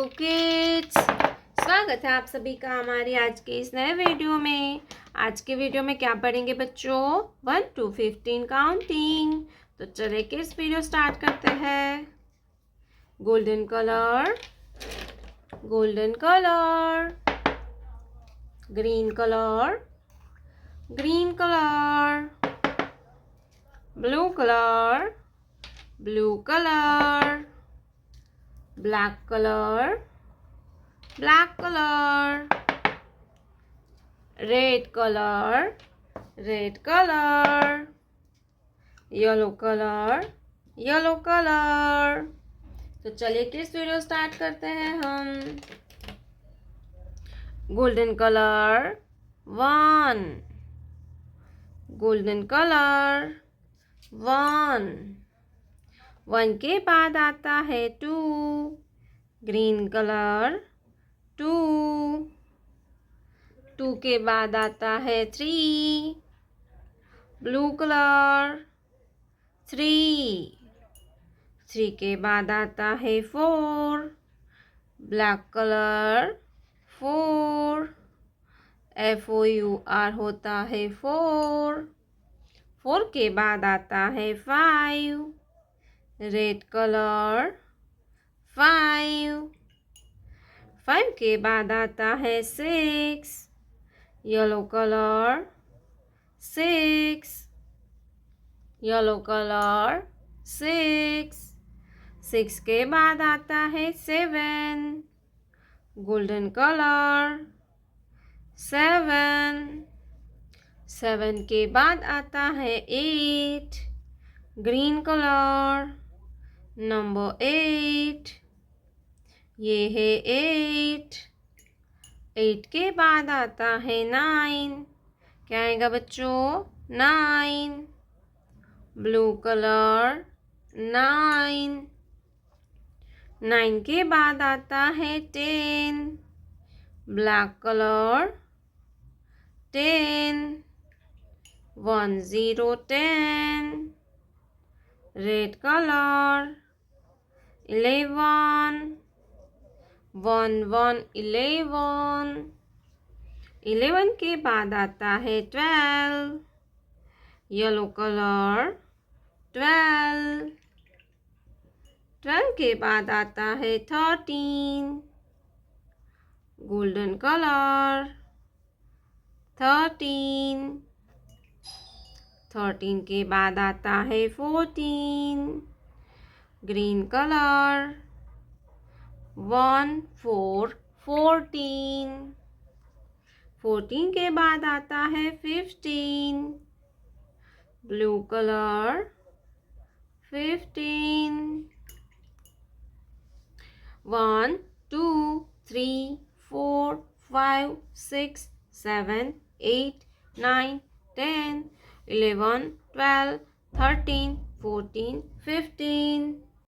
Kids, स्वागत है आप सभी का हमारी आज के इस नए वीडियो में। आज के वीडियो में क्या पढ़ेंगे बच्चों? 1 to 15 काउंटिंग। तो चले किड्स वीडियो स्टार्ट करते हैं। Golden colour, golden colour, green colour, green colour, blue colour, blue colour, black color, black color, red color, red color, yellow color, yellow color। तो चलिए किस वीडियो स्टार्ट करते हैं हम। गोल्डन कलर 1, गोल्डन कलर 1, 1 के बाद आता है 2, ग्रीन कलर 2, 2 के बाद आता है 3, ब्लू कलर 3, 3 के बाद आता है 4, ब्लैक कलर 4, FOUR होता है 4, 4 के बाद आता है 5, रेड कलर 5, 5 के बाद आता है 6, येलो कलर 6, येलो कलर 6, 6 के बाद आता है 7, गोल्डन कलर 7, 7 के बाद आता है 8, ग्रीन कलर नंबर 8, ये है 8, 8 के बाद आता है 9, क्या आएगा बच्चों? 9, ब्लू कलर 9, 9 के बाद आता है 10, ब्लैक कलर 10, 1 0 10, रेड कलर 11, 1 1 11, 11 के बाद आता है 12, येलो कलर 12, 12 के बाद आता है 13, गोल्डन कलर 13, 13 के बाद आता है 14, ग्रीन कलर 1 4 14, 14 के बाद आता है 15, ब्लू कलर 15, 1 2 3 4 5 6 7 8 9 10 11 12 13 14 15,